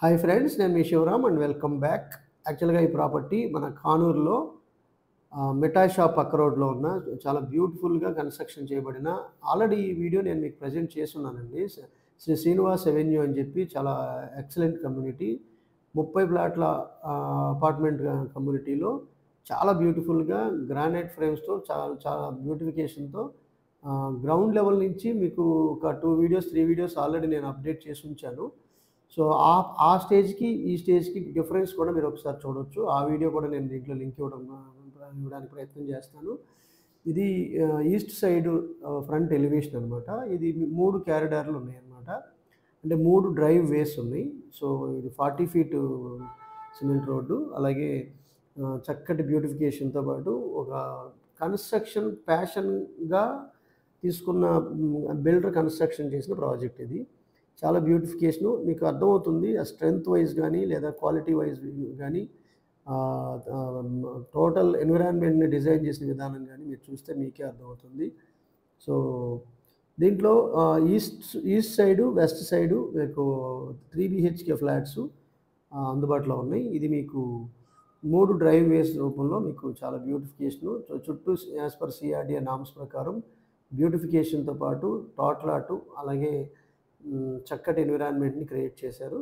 Hi friends, నేను మీ Shivaram and welcome back. యాక్చువల్గా ఈ ప్రాపర్టీ మన కానూరులో మిఠాయి షాప్ పక్క రోడ్లో ఉన్న చాలా బ్యూటిఫుల్గా కన్స్ట్రక్షన్ చేయబడిన ఆల్రెడీ ఈ వీడియో నేను మీకు ప్రజెంట్ చేస్తున్నానండి. శ్రీ శ్రీనివాస్ అవెన్యూ అని చెప్పి చాలా ఎక్సలెంట్ కమ్యూనిటీ, 30 ప్లాట్ల అపార్ట్మెంట్ కమ్యూనిటీలో చాలా బ్యూటిఫుల్గా గ్రానైట్ ఫ్రేమ్స్తో చాలా చాలా బ్యూటిఫికేషన్తో గ్రౌండ్ లెవెల్ నుంచి మీకు ఒక 2 వీడియోస్ 3 వీడియోస్ ఆల్రెడీ నేను అప్డేట్ చేసి ఉంచాను. సో ఆ స్టేజ్‌కి, ఈ స్టేజ్‌కి డిఫరెన్స్ కూడా మీరు ఒకసారి చూడొచ్చు. ఆ వీడియో కూడా నేను దీంట్లో లింక్ ఇవ్వడానికి ప్రయత్నం చేస్తాను. ఇది ఈస్ట్ సైడ్ ఫ్రంట్ ఎలివేషన్ అనమాట. ఇది 3 కారిడార్‌లు ఉన్నాయన్నమాట. అంటే 3 డ్రైవ్ వేస్ ఉన్నాయి. సో ఇది 40 ఫీట్ సిమెంట్ రోడ్డు. అలాగే చక్కటి బ్యూటిఫికేషన్‌తో పాటు ఒక కన్స్ట్రక్షన్ ప్యాషన్‌గా తీసుకున్న బిల్డర్ కన్స్ట్రక్షన్ చేసిన ప్రాజెక్ట్ ఇది. చాలా బ్యూటిఫికేషను మీకు అర్థమవుతుంది. ఆ స్ట్రెంత్ వైజ్ గానీ, లేదా క్వాలిటీ వైజ్ గానీ, టోటల్ ఎన్విరాన్మెంట్‌ని డిజైన్ చేసిన విధానం గానీ మీరు చూస్తే మీకే అర్థమవుతుంది. సో దీంట్లో ఈస్ట్ సైడు, వెస్ట్ సైడు మీకు 3 BHK ఫ్లాట్సు అందుబాటులో ఉన్నాయి. ఇది మీకు 3 డ్రైవ్ వేస్ రూపంలో మీకు చాలా బ్యూటిఫికేషను. చుట్టూ యాజ్ పర్ CRDA నార్మ్స్ ప్రకారం బ్యూటిఫికేషన్‌తో పాటు తోటలాటు, అలాగే చక్కటి ఎన్విరాన్మెంట్‌ని క్రియేట్ చేశారు.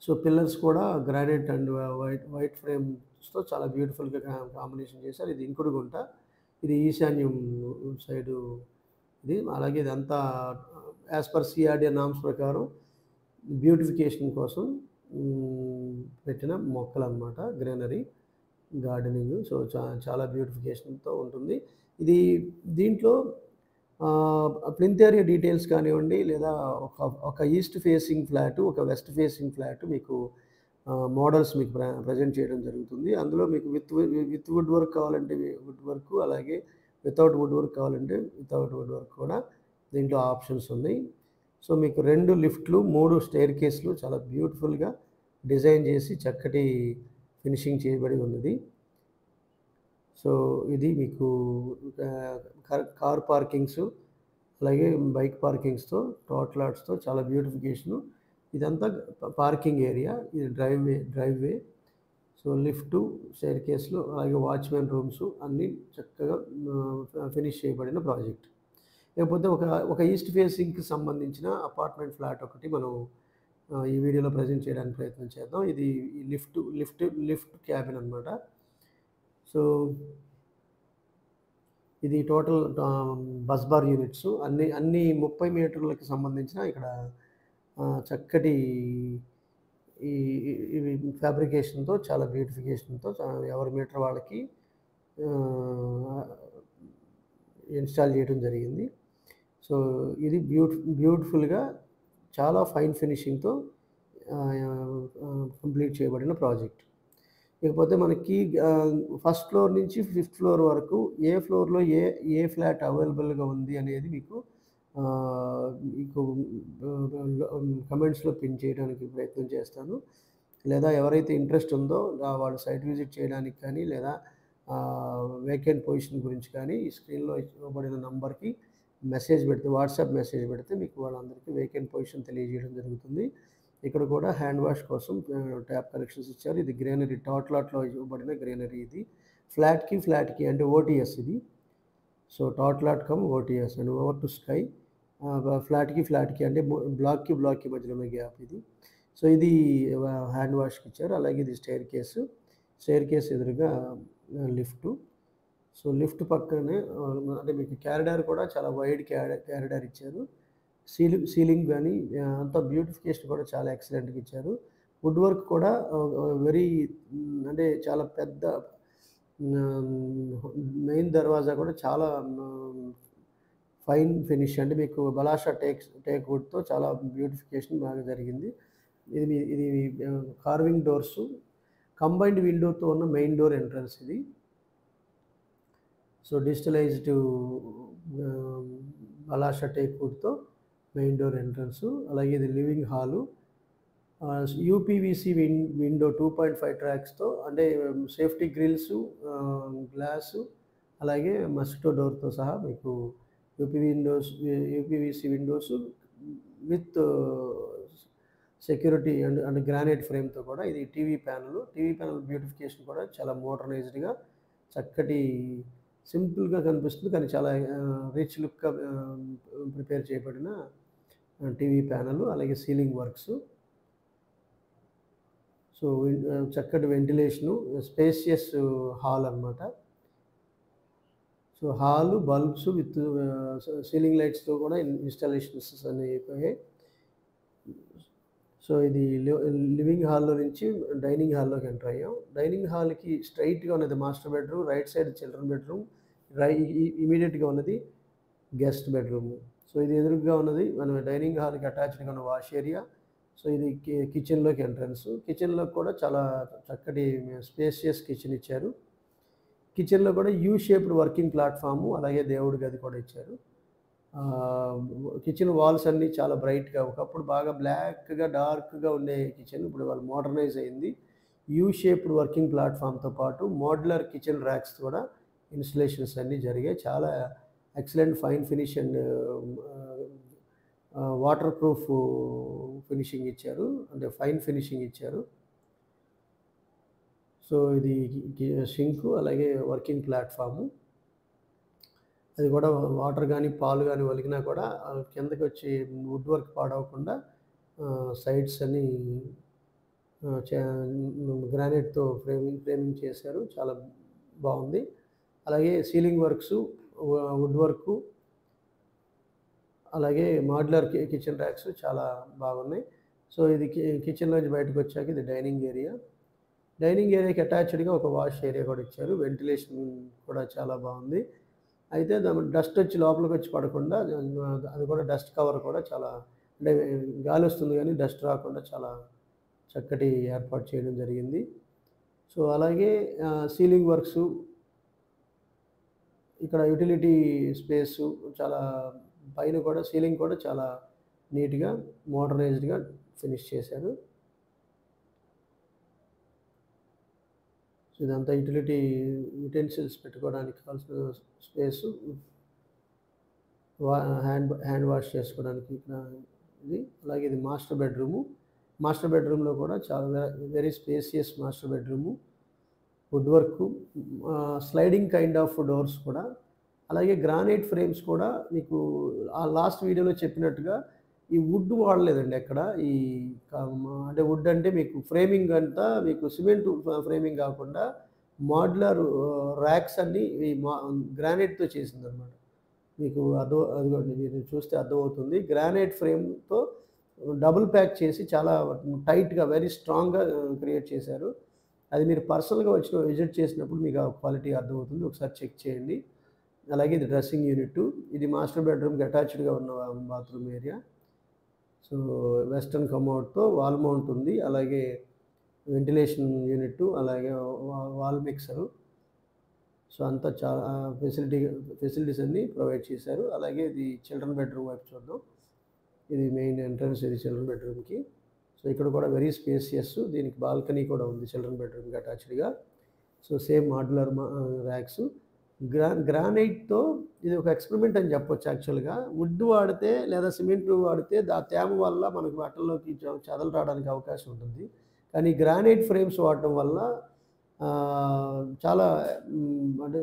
సో పిల్లర్స్ కూడా గ్రానైట్ అండ్ వైట్ ఫ్రేమ్స్‌తో చాలా బ్యూటిఫుల్‌గా కాంబినేషన్ చేశారు. ఇది ఇంకుడు గుంట. ఇది ఈశాన్యం సైడు ఇది. అలాగే ఇదంతా యాజ్ పర్ CRDA నార్మ్స్ ప్రకారం బ్యూటిఫికేషన్ కోసం పెట్టిన మొక్కలన్నమాట. Greenery gardening. సో చాలా బ్యూటిఫికేషన్‌తో ఉంటుంది. దీంట్లో ప్లింత్ ఏరియా డీటెయిల్స్ కానివ్వండి, లేదా ఒక ఈస్ట్ ఫేసింగ్ ఫ్లాటు, ఒక వెస్ట్ ఫేసింగ్ ఫ్లాటు మీకు మోడల్స్ మీకు ప్రజెంట్ చేయడం జరుగుతుంది. అందులో మీకు విత్ వుడ్ వర్క్ కావాలంటే వుడ్ వర్క్, అలాగే వితౌట్ వుడ్ వర్క్ కావాలంటే వితౌట్ వుడ్ వర్క్ కూడా దీంట్లో ఆప్షన్స్ ఉన్నాయి. సో మీకు 2 లిఫ్ట్లు, 3 స్టెయిర్ కేస్లు చాలా బ్యూటిఫుల్గా డిజైన్ చేసి చక్కటి ఫినిషింగ్ చేయబడి ఉన్నది. సో ఇది మీకు కార్ పార్కింగ్స్, అలాగే బైక్ పార్కింగ్స్‌తో, టోటలాట్స్‌తో చాలా బ్యూటిఫికేషను. ఇదంతా పార్కింగ్ ఏరియా. ఇది డ్రైవ్‌వే. సో లిఫ్టు, స్టెయిర్ కేస్లు, అలాగే వాచ్‌మెన్ రూమ్స్ అన్నీ చక్కగా ఫినిష్ చేయబడిన ప్రాజెక్ట్. లేకపోతే ఒక ఈస్ట్ ఫేసింగ్‌కి సంబంధించిన అపార్ట్మెంట్ ఫ్లాట్ ఒకటి మనం ఈ వీడియోలో ప్రజెంట్ చేయడానికి ప్రయత్నం చేద్దాం. ఇది లిఫ్ట్ క్యాబిన్ అనమాట. సో ఇది టోటల్ బస్ బార్ యూనిట్స్ అన్ని 30 మీటర్లకి సంబంధించిన ఇక్కడ చక్కటి ఇవి ఫ్యాబ్రికేషన్‌తో, చాలా బ్యూటిఫికేషన్‌తో ఎవరి మీటర్ వాళ్ళకి ఇన్‌స్టాల్ చేయడం జరిగింది. సో ఇది బ్యూటిఫుల్‌గా చాలా ఫైన్ ఫినిషింగ్‌తో కంప్లీట్ చేయబడిన ప్రాజెక్ట్. ఇకపోతే మనకి ఫస్ట్ ఫ్లోర్ నుంచి 5th ఫ్లోర్ వరకు ఏ ఫ్లోర్‌లో ఏ ఫ్లాట్ అవైలబుల్‌గా ఉంది అనేది మీకు కమెంట్స్‌లో పిన్ చేయడానికి ప్రయత్నం చేస్తాను. లేదా ఎవరైతే ఇంట్రెస్ట్ ఉందో వాళ్ళు సైట్ విజిట్ చేయడానికి కానీ, లేదా వేకెంట్ పొజిషన్ గురించి కానీ ఈ స్క్రీన్‌లో ఇవ్వబడిన నంబర్‌కి వాట్సాప్ మెసేజ్ పెడితే మీకు వాళ్ళందరికీ వేకెంట్ పొజిషన్ తెలియజేయడం జరుగుతుంది. ఇక్కడ కూడా హ్యాండ్ వాష్ కోసం ట్యాప్ కనెక్షన్స్ ఇచ్చారు. ఇది గ్రీనరీ, టోటలాట్లో ఇవ్వబడిన గ్రీనరీ ఇది. ఫ్లాట్‌కి అంటే OTS ఇది. సో టోటలాట్ cum OTS and over to sky. ఫ్లాట్‌కి అంటే బ్లాక్‌కి మధ్యలో ఉన్న గ్యాప్ ఇది. సో ఇది హ్యాండ్ వాష్‌కి ఇచ్చారు. అలాగే ఇది స్టెయిర్ కేస్ ఎదురుగా లిఫ్టు. సో లిఫ్ట్ పక్కనే అంటే మీకు క్యారిడార్ కూడా చాలా వైడ్ క్యారిడార్ ఇచ్చారు. సీలింగ్ కానీ అంతా బ్యూటిఫికేషన్ కూడా చాలా ఎక్సలెంట్‌గా ఇచ్చారు. వుడ్ వర్క్ కూడా అంటే చాలా పెద్ద మెయిన్ దర్వాజా కూడా చాలా ఫైన్ ఫినిష్, అంటే మీకు బలాషా టేక్ వుడ్‌తో చాలా బ్యూటిఫికేషన్ బాగా జరిగింది. ఇది కార్వింగ్ డోర్సు, కంబైన్డ్ విండోతో ఉన్న మెయిన్ డోర్ ఎంట్రన్స్ ఇది. సో డిజిటలైజ్డ్ బలాషా టేక్ వుడ్‌తో మెయిన్ డోర్ ఎంట్రన్సు. అలాగే ఇది లివింగ్ హాలు. UPVC విండో 2.5 ట్రాక్స్‌తో, అంటే సేఫ్టీ గ్రిల్సు, గ్లాసు, అలాగే మస్కిటో డోర్‌తో సహా మీకు UPVC windows with security and granite ఫ్రేమ్తో కూడా ఇది టీవీ ప్యానల్ బ్యూటిఫికేషన్ కూడా చాలా మోడర్నైజ్డ్గా చక్కటి సింపుల్గా కనిపిస్తుంది, కానీ చాలా రిచ్ లుక్గా ప్రిపేర్ చేయబడిన టీవీ ప్యానల్. అలాగే సీలింగ్ వర్క్స్, సో చక్కటి వెంటిలేషను, స్పేషియస్ హాల్ అనమాట. So hall, bulbs with ceiling లైట్స్తో కూడా ఇన్స్టాలేషన్స్ అన్నీ అయిపోయాయి. సో ఇది లివింగ్ హాల్లో నుంచి డైనింగ్ హాల్లోకి ఎంటర్ అయ్యాం. డైనింగ్ హాల్కి స్ట్రైట్గా ఉన్నది master bedroom, right side children bedroom, ఇమీడియట్గా ఉన్నది గెస్ట్ బెడ్రూమ్. సో ఇది ఎదురుగా ఉన్నది మన డైనింగ్ హాల్కి అటాచ్డ్గా ఉన్న వాష్ ఏరియా. సో ఇది కిచెన్లోకి ఎంట్రన్స్. కిచెన్లో కూడా చాలా చక్కటి స్పేషియస్ కిచెన్ ఇచ్చారు. కిచెన్లో కూడా యూ షేప్డ్ వర్కింగ్ ప్లాట్ఫాము, అలాగే దేవుడి గది కూడా ఇచ్చారు. కిచెన్ వాల్స్ అన్నీ చాలా బ్రైట్గా, ఒకప్పుడు బాగా బ్లాక్గా డార్క్గా ఉండే కిచెన్ ఇప్పుడు వాళ్ళు మోడర్నైజ్ అయింది. యూ షేప్డ్ వర్కింగ్ ప్లాట్ఫామ్తో పాటు మోడ్యులర్ కిచెన్ ర్యాక్స్ కూడా ఇన్స్టలేషన్స్ అన్నీ జరిగాయి. చాలా excellent fine finish and water proof finishing ఇచ్చారు, అంటే ఫైన్ ఫినిషింగ్ ఇచ్చారు. సో ఇది షింకు, అలాగే వర్కింగ్ ప్లాట్ఫాము. అది కూడా వాటర్ కానీ పాలు కానీ ఒలికినా కూడా కిందకి వచ్చి వుడ్ వర్క్ పాడవకుండా సైడ్స్ అని గ్రానైట్తో ఫ్రేమింగ్ చేశారు, చాలా బాగుంది. అలాగే సీలింగ్ వర్క్స్, వుడ్ వర్క్, అలాగే మాడ్యులర్ కిచెన్ ర్యాక్స్ చాలా బాగున్నాయి. సో ఇది కిచెన్లోంచి బయటకు వచ్చాక ఇది డైనింగ్ ఏరియా. డైనింగ్ ఏరియాకి అటాచ్డ్గా ఒక వాష్ ఏరియా కూడా ఇచ్చారు. వెంటిలేషన్ కూడా చాలా బాగుంది. అయితే డస్ట్ వచ్చి లోపలికి వచ్చి పడకుండా అది కూడా డస్ట్ కవర్ కూడా చాలా, అంటే గాలి వస్తుంది కానీ డస్ట్ రాకుండా చాలా చక్కటి ఏర్పాటు చేయడం జరిగింది. సో అలాగే సీలింగ్ వర్క్స్, ఇక్కడ యూటిలిటీ స్పేసు చాలా పైన కూడా సీలింగ్ కూడా చాలా నీట్గా మోడర్నైజ్డ్గా ఫినిష్ చేశారు. సో ఇదంతా యుటెన్సిల్స్ పెట్టుకోవడానికి కావాల్సిన స్పేసు, హ్యాండ్ వాష్ చేసుకోవడానికి ఇక్కడ ఇది. అలాగే ఇది మాస్టర్ బెడ్రూము. మాస్టర్ బెడ్రూమ్లో కూడా చాలా very spacious master bedroom, wood work, sliding kind of doors కూడా, అలాగే గ్రానైట్ ఫ్రేమ్స్ కూడా. మీకు ఆ లాస్ట్ వీడియోలో చెప్పినట్టుగా ఈ వుడ్ వాడలేదండి ఎక్కడ. అంటే వుడ్ అంటే మీకు ఫ్రేమింగ్ అంతా మీకు సిమెంట్ ఫ్రేమింగ్ కాకుండా మాడ్యులర్ ర్యాక్స్ అన్నీ ఈ గ్రానైట్తో చేసిందనమాట. మీకు అదిగోండి, మీరు చూస్తే అర్థమవుతుంది. గ్రానైట్ ఫ్రేమ్తో డబుల్ ప్యాక్ చేసి చాలా టైట్గా వెరీ స్ట్రాంగ్గా క్రియేట్ చేశారు. అది మీరు పర్సనల్గా విజిట్ చేసినప్పుడు మీకు ఆ క్వాలిటీ అర్థమవుతుంది, ఒకసారి చెక్ చేయండి. అలాగే ఇది డ్రెస్సింగ్ యూనిట్, ఇది మాస్టర్ బెడ్రూమ్కి అటాచ్డ్గా ఉన్న బాత్రూమ్ ఏరియా. సో వెస్టర్న్ కమోడ్తో వాల్ మౌంట్ ఉంది, అలాగే వెంటిలేషన్ యూనిట్, అలాగే వాల్ మిక్సరు. సో అంతా చాలా ఫెసిలిటీస్ అన్నీ ప్రొవైడ్ చేశారు. అలాగే ఇది చిల్డ్రన్ బెడ్రూమ్ వైపు చూద్దాం. ఇది మెయిన్ ఎంట్రన్స్, ఇది చిల్డ్రన్ బెడ్రూమ్కి. సో ఇక్కడ కూడా వెరీ స్పేసియస్, దీనికి బాల్కనీ కూడా ఉంది చిల్డ్రన్ బెడ్రూమ్కి అటాచ్డ్గా. So same modular racks. గ్రానైట్తో ఇది ఒక ఎక్స్పెరిమెంట్ అని చెప్పొచ్చు యాక్చువల్గా. వుడ్ వాడితే లేదా సిమెంట్ వాడితే ఆ తేమ వల్ల మనకు బట్టల్లోకి చెదలు రావడానికి అవకాశం ఉంటుంది. కానీ గ్రానైట్ ఫ్రేమ్స్ వాడటం వల్ల చాలా అంటే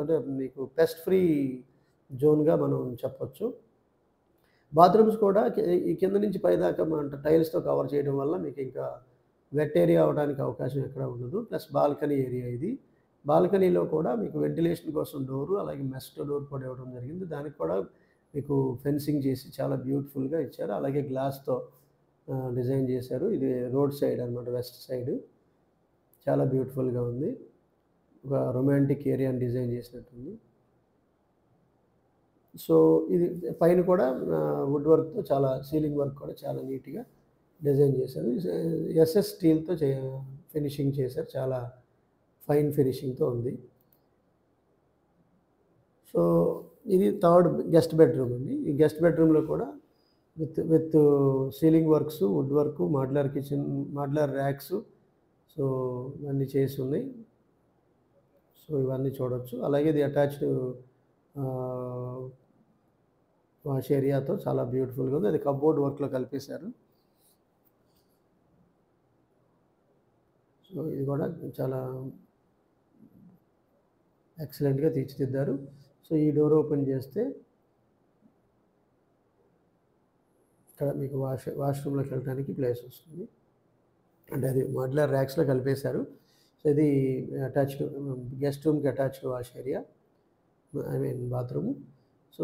అంటే మీకు పెస్ట్ ఫ్రీ జోన్గా మనం చెప్పొచ్చు. బాత్రూమ్స్ కూడా ఈ కింద నుంచి పైదాకా టైల్స్తో కవర్ చేయడం వల్ల మీకు ఇంకా వెట్ ఏరియా అవడానికి అవకాశం ఎక్కడ ఉండదు. ప్లస్ బాల్కనీ ఏరియా ఇది. బాల్కనీలో కూడా మీకు వెంటిలేషన్ కోసం డోరు, అలాగే మెస్ట్ డోర్ కూడా ఇవ్వడం జరిగింది. దానికి కూడా మీకు ఫెన్సింగ్ చేసి చాలా బ్యూటిఫుల్గా ఇచ్చారు. అలాగే గ్లాస్తో డిజైన్ చేశారు. ఇది రోడ్ సైడ్ అనమాట, వెస్ట్ సైడ్. చాలా బ్యూటిఫుల్గా ఉంది, ఒక రొమాంటిక్ ఏరియాని డిజైన్ చేసినట్టుంది. సో ఇది పైన కూడా వుడ్ వర్క్తో చాలా, సీలింగ్ వర్క్ కూడా చాలా నీట్గా డిజైన్ చేశారు. ఎస్ఎస్ స్టీల్తో ఫినిషింగ్ చేశారు, చాలా ఫైన్ ఫినిషింగ్తో ఉంది. సో ఇది థర్డ్ గెస్ట్ బెడ్రూమ్ అండి. ఈ గెస్ట్ బెడ్రూమ్లో కూడా with ceiling works, wood work, modular kitchen, modular racks, so ఇవన్నీ చేసి ఉన్నాయి. సో ఇవన్నీ చూడవచ్చు. అలాగే ఇది అటాచ్డ్ వాష్ ఏరియాతో చాలా బ్యూటిఫుల్గా ఉంది. అది కబోర్డ్ వర్క్లో కలిపేశారు. సో ఇది కూడా చాలా ఎక్సలెంట్గా తీర్చిదిద్దారు. సో ఈ డోర్ ఓపెన్ చేస్తే ఇక్కడ మీకు వాష్రూమ్లోకి వెళ్ళడానికి ప్లేస్ వస్తుంది. అంటే అది మాడ్యులర్ ర్యాక్స్లో కలిపేశారు. సో ఇది అటాచ్డ్ గెస్ట్ రూమ్కి attached wash area, I mean bathroom. So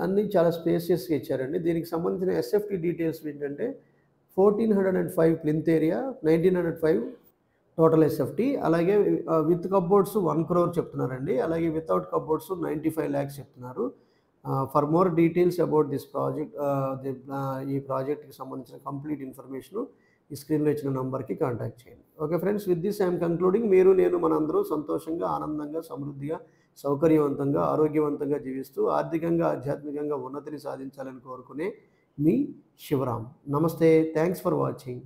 అన్నీ చాలా స్పేసియస్గా ఇచ్చారండి. దీనికి సంబంధించిన ఎస్ఎఫ్టీ డీటెయిల్స్ ఏంటంటే 1405 ప్లింత్ ఏరియా, 1905 టోటల్ ఎస్ఎఫ్టీ. అలాగే విత్ కప్బోర్డ్స్ 1 crore చెప్తున్నారండి. అలాగే వితౌట్ కప్బోర్డ్స్ 95 lakhs చెప్తున్నారు. For more details about this project, ఈ ప్రాజెక్ట్కి సంబంధించిన కంప్లీట్ ఇన్ఫర్మేషను ఈ స్క్రీన్లో ఇచ్చిన నంబర్కి కాంటాక్ట్ చేయండి. Okay friends, with this I'm concluding. మీరు, నేను, మనందరూ సంతోషంగా, ఆనందంగా, సమృద్ధిగా, సౌకర్యవంతంగా, ఆరోగ్యవంతంగా జీవిస్తూ ఆర్థికంగా, ఆధ్యాత్మికంగా ఉన్నతిని సాధించాలని కోరుకునే మీ శివరామ్. నమస్తే. Thanks for watching.